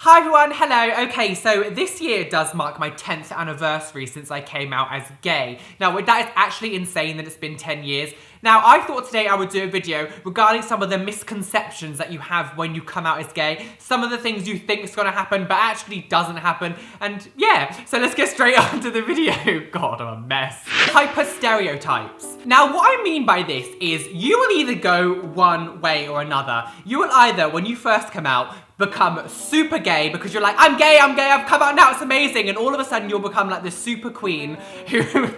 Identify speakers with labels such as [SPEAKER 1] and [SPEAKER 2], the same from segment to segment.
[SPEAKER 1] Hi everyone, hello. Okay, so this year does mark my 10th anniversary since I came out as gay. Now, that is actually insane that it's been 10 years. Now, I thought today I would do a video regarding some of the misconceptions that you have when you come out as gay, some of the things you think is gonna happen but actually doesn't happen, and yeah, so let's get straight on to the video. God, I'm a mess. Hyper stereotypes. Now, what I mean by this is you will either go one way or another. You will either, when you first come out, become super gay because you're like, I'm gay, I've come out now, it's amazing, and all of a sudden you'll become like this super queen who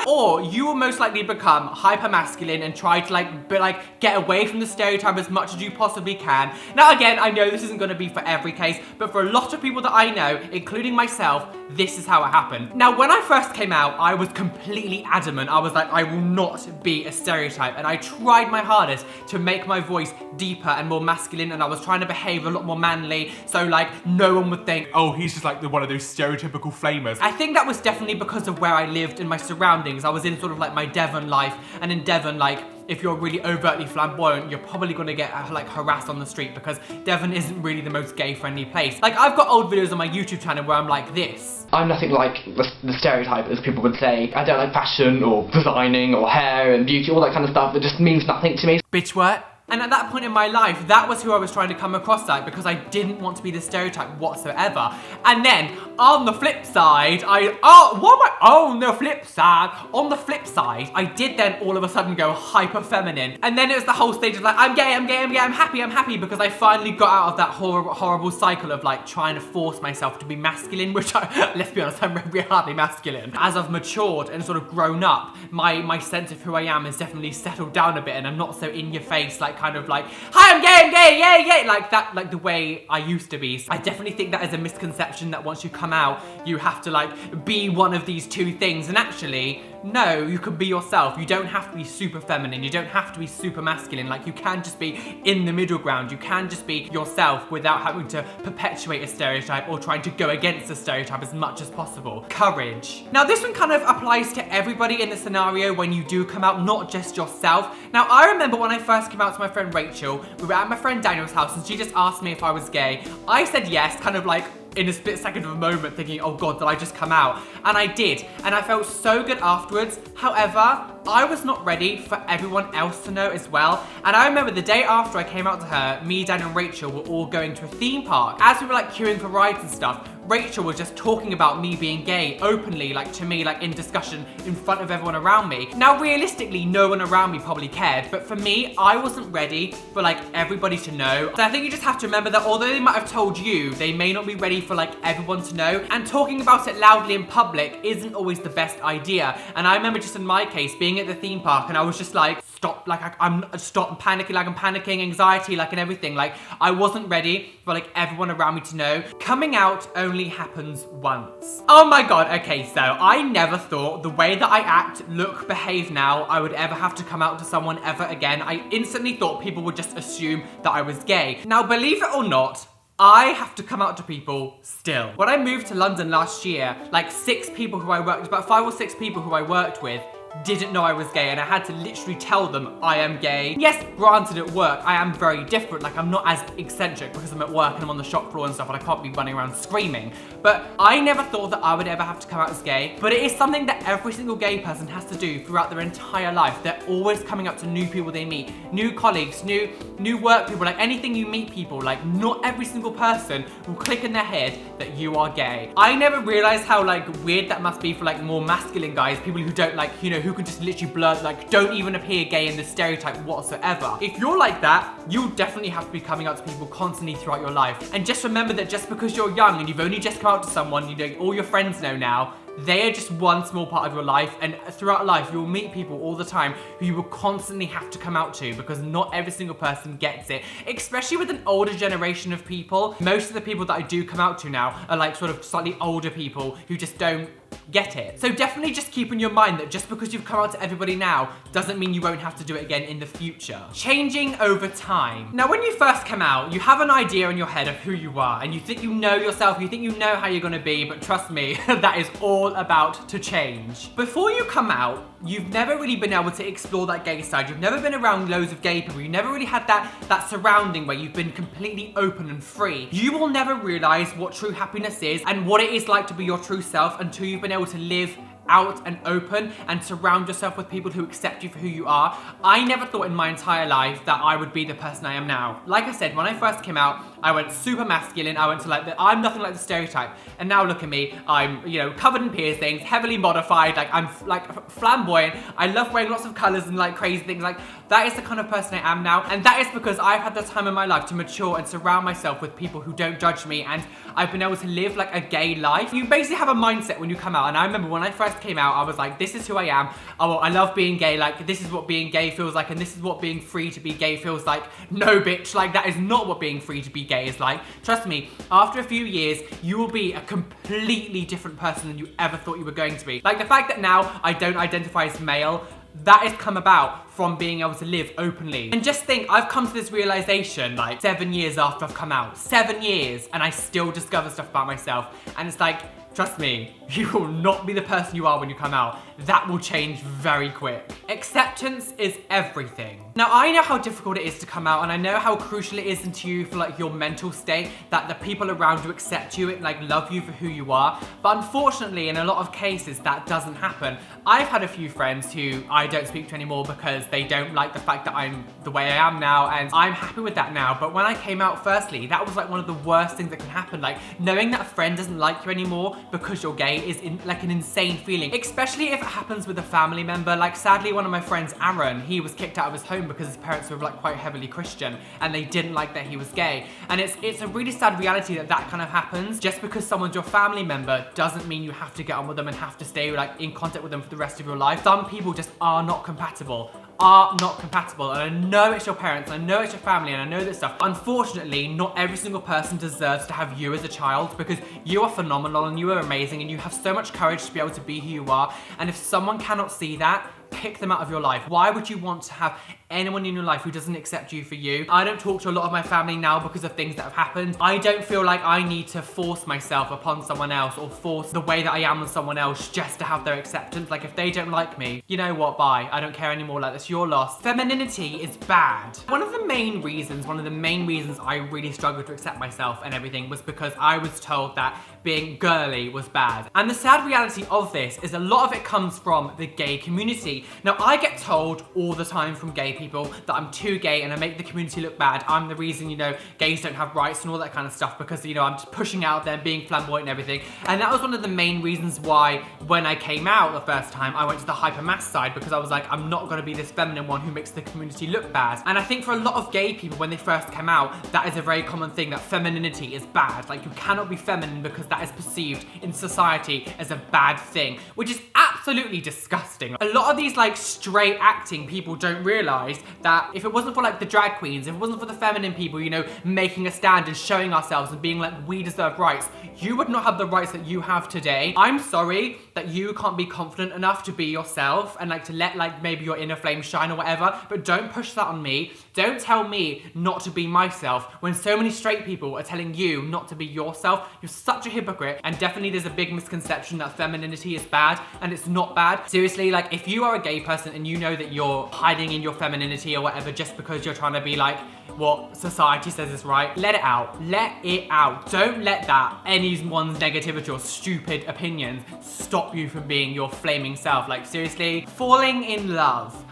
[SPEAKER 1] or you will most likely become hyper masculine and try to get away from the stereotype as much as you possibly can. Now again, I know this isn't going to be for every case, but for a lot of people that I know, including myself, this is how it happened. Now, when I first came out, I was completely adamant. I was like, I will not be a stereotype, and I tried my hardest to make my voice deeper and more masculine, and I was trying to behave a lot more manly, so like no one would think, oh, he's just like one of those stereotypical flamers. I think that was definitely because of where I lived and my surroundings. I was in sort of like my Devon life, and in Devon, like, if you're really overtly flamboyant, you're probably gonna get like harassed on the street because Devon isn't really the most gay-friendly place. Like, I've got old videos on my YouTube channel where I'm like this.
[SPEAKER 2] I'm nothing like the stereotype, as people would say. I don't like fashion or designing or hair and beauty, all that kind of stuff that just means nothing to me.
[SPEAKER 1] Bitch, what? And at that point in my life, that was who I was trying to come across like, because I didn't want to be the stereotype whatsoever. And then, on the flip side, on the flip side, I did then all of a sudden go hyper feminine. And then it was the whole stage of like, I'm gay, I'm happy, because I finally got out of that horrible cycle of like trying to force myself to be masculine, which let's be honest, I'm really hardly masculine. As I've matured and sort of grown up, my sense of who I am has definitely settled down a bit, and I'm not so in your face, like kind of like, hi, I'm gay, yay, like that, like the way I used to be. So I definitely think that is a misconception that once you come out, you have to like be one of these two things. And actually, no, you can be yourself. You don't have to be super feminine. You don't have to be super masculine. Like, you can just be in the middle ground. You can just be yourself without having to perpetuate a stereotype or trying to go against a stereotype as much as possible. Courage. Now, this one kind of applies to everybody in the scenario when you do come out, not just yourself. Now, I remember when I first came out to my friend Rachel, we were at my friend Daniel's house and she just asked me if I was gay. I said yes, kind of like in a split second of a moment, thinking, oh God, did I just come out? And I did, and I felt so good afterwards. However, I was not ready for everyone else to know as well. And I remember the day after I came out to her, me, Daniel and Rachel were all going to a theme park. As we were like queuing for rides and stuff, Rachel was just talking about me being gay openly, like to me, like in discussion in front of everyone around me. Now, realistically, no one around me probably cared, but for me, I wasn't ready for like everybody to know. So I think you just have to remember that although they might have told you, they may not be ready for like everyone to know. And talking about it loudly in public isn't always the best idea. And I remember just in my case, being at the theme park, and I was just like, stop panicking, like I'm panicking, anxiety, like and everything. Like, I wasn't ready for like everyone around me to know. Coming out only happens once. Oh my God, okay, so I never thought the way that I act, look, behave now, I would ever have to come out to someone ever again. I instantly thought people would just assume that I was gay. Now, believe it or not, I have to come out to people still. When I moved to London last year, like about 5 or 6 people who I worked with didn't know I was gay, and I had to literally tell them I am gay. Yes, granted, at work, I am very different. Like, I'm not as eccentric because I'm at work and I'm on the shop floor and stuff, and I can't be running around screaming. But I never thought that I would ever have to come out as gay. But it is something that every single gay person has to do throughout their entire life. They're always coming up to new people they meet, new colleagues, new work people, like anything you meet people, like not every single person will click in their head that you are gay. I never realized how like weird that must be for like more masculine guys, people who don't like, you know, who can just literally blur, like don't even appear gay in the stereotype whatsoever. If you're like that, you'll definitely have to be coming out to people constantly throughout your life. And just remember that just because you're young and you've only just come out to someone, you know, all your friends know now, they are just one small part of your life, and throughout life you'll meet people all the time who you will constantly have to come out to, because not every single person gets it, especially with an older generation of people. Most of the people that I do come out to now are like sort of slightly older people who just don't Get it? So definitely just keep in your mind that just because you've come out to everybody now doesn't mean you won't have to do it again in the future. Changing over time. Now, when you first come out, you have an idea in your head of who you are, and you think you know yourself, you think you know how you're gonna be, but trust me, that is all about to change. Before you come out, you've never really been able to explore that gay side. You've never been around loads of gay people. You've never really had that surrounding where you've been completely open and free. You will never realize what true happiness is and what it is like to be your true self until you've been able to live out and open and surround yourself with people who accept you for who you are. I never thought in my entire life that I would be the person I am now. Like I said, when I first came out, I went super masculine. I went to like, I'm nothing like the stereotype. And now look at me, I'm, you know, covered in piercings, heavily modified, like I'm like flamboyant. I love wearing lots of colors and like crazy things. Like that is the kind of person I am now. And that is because I've had the time in my life to mature and surround myself with people who don't judge me. And I've been able to live like a gay life. You basically have a mindset when you come out. And I remember when I first came out, I was like, this is who I am. Oh, I love being gay. Like, this is what being gay feels like. And this is what being free to be gay feels like. No, bitch. Like, that is not what being free to be gay is like. Trust me, after a few years, you will be a completely different person than you ever thought you were going to be. Like, the fact that now I don't identify as male, that has come about from being able to live openly. And just think, I've come to this realization like 7 years after I've come out. 7 years, and I still discover stuff about myself. And it's like, trust me, you will not be the person you are when you come out. That will change very quick. Acceptance is everything. Now, I know how difficult it is to come out, and I know how crucial it is into you for like your mental state, that the people around you accept you and like love you for who you are. But unfortunately, in a lot of cases, that doesn't happen. I've had a few friends who I don't speak to anymore because they don't like the fact that I'm the way I am now, and I'm happy with that now. But when I came out firstly, that was like one of the worst things that can happen. Like knowing that a friend doesn't like you anymore because you're gay is like an insane feeling, especially if it happens with a family member. Like sadly, one of my friends, Aaron, he was kicked out of his home because his parents were like quite heavily Christian and they didn't like that he was gay. And it's a really sad reality that that kind of happens. Just because someone's your family member doesn't mean you have to get on with them and have to stay like in contact with them for the rest of your life. Some people just are not compatible. And I know it's your parents, I know it's your family, and I know this stuff. Unfortunately, not every single person deserves to have you as a child, because you are phenomenal and you are amazing and you have so much courage to be able to be who you are. And if someone cannot see that, kick them out of your life. Why would you want to have anyone in your life who doesn't accept you for you? I don't talk to a lot of my family now because of things that have happened. I don't feel like I need to force myself upon someone else or force the way that I am on someone else just to have their acceptance. Like if they don't like me, you know what, bye. I don't care anymore, like that's your loss. Femininity is bad. One of the main reasons I really struggled to accept myself and everything was because I was told that being girly was bad. And the sad reality of this is a lot of it comes from the gay community. Now, I get told all the time from gay people that I'm too gay and I make the community look bad. I'm the reason, you know, gays don't have rights and all that kind of stuff because, you know, I'm just pushing out there, being flamboyant and everything. And that was one of the main reasons why when I came out the first time, I went to the hypermass side, because I was like, I'm not gonna be this feminine one who makes the community look bad. And I think for a lot of gay people, when they first come out, that is a very common thing, that femininity is bad. Like you cannot be feminine because that is perceived in society as a bad thing, which is absolutely disgusting. A lot of these like straight acting people don't realize that if it wasn't for like the drag queens, if it wasn't for the feminine people, you know, making a stand and showing ourselves and being like, we deserve rights, you would not have the rights that you have today. I'm sorry that you can't be confident enough to be yourself and like to let like maybe your inner flame shine or whatever, but don't push that on me. Don't tell me not to be myself when so many straight people are telling you not to be yourself. You're such a hypocrite. And definitely there's a big misconception that femininity is bad, and it's not bad. Seriously, like if you are a gay person and you know that you're hiding in your femininity or whatever just because you're trying to be like what society says is right, let it out. Let it out. Don't let that anyone's negativity or stupid opinions stop you from being your flaming self. Like seriously, falling in love.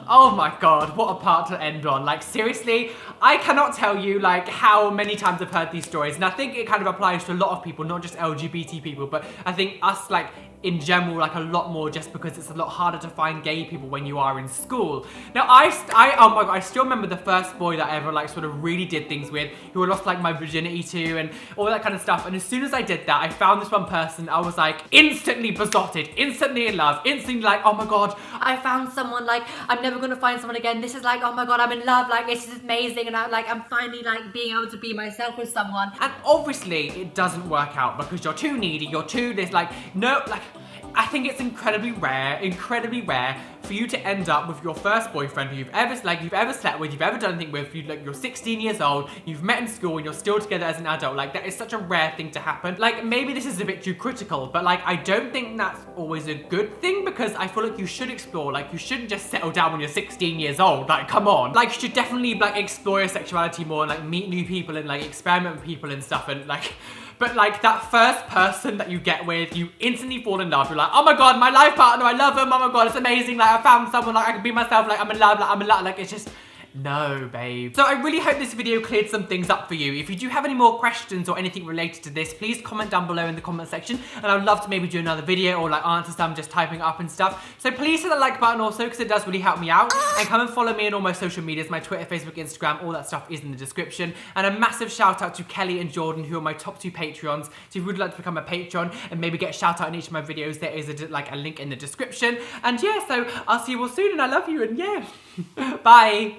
[SPEAKER 1] Oh my god, what a part to end on. Like seriously, I cannot tell you like how many times I've heard these stories, and I think it kind of applies to a lot of people, not just LGBT people, but I think us like in general, like a lot more, just because it's a lot harder to find gay people when you are in school. Now oh my god, I still remember the first boy that I ever like sort of really did things with, who I lost like my virginity to and all that kind of stuff. And as soon as I did that, I found this one person, I was like instantly besotted, instantly in love, instantly like, oh my god,
[SPEAKER 3] I found someone like I've never never gonna find someone again. This is like, oh my god, I'm in love, like this is amazing, and I'm finally like being able to be myself with someone.
[SPEAKER 1] And obviously it doesn't work out because you're too needy, you're too this, like, no, like, I think it's incredibly rare for you to end up with your first boyfriend who you've ever slept with, you've ever done anything with, you're 16 years old, you've met in school and you're still together as an adult. Like, that is such a rare thing to happen. Like, maybe this is a bit too critical, but like, I don't think that's always a good thing, because I feel like you should explore, like, you shouldn't just settle down when you're 16 years old, like, come on. Like, you should definitely like explore your sexuality more and like meet new people and like experiment with people and stuff, and like, but like that first person that you get with, you instantly fall in love. You're like, oh my god, my life partner, I love him, oh my god, it's amazing, like I found someone, like I can be myself, like I'm in love, like it's just, no, babe. So I really hope this video cleared some things up for you. If you do have any more questions or anything related to this, please comment down below in the comment section, and I'd love to maybe do another video or like answer some just typing up and stuff. So please hit the like button also, because it does really help me out. And come and follow me on all my social medias, my Twitter, Facebook, Instagram, all that stuff is in the description. And a massive shout out to Kelly and Jordan, who are my top 2 Patreons. So if you would like to become a patron and maybe get a shout out in each of my videos, there is a link in the description. And yeah, so I'll see you all soon, and I love you, and yeah, bye.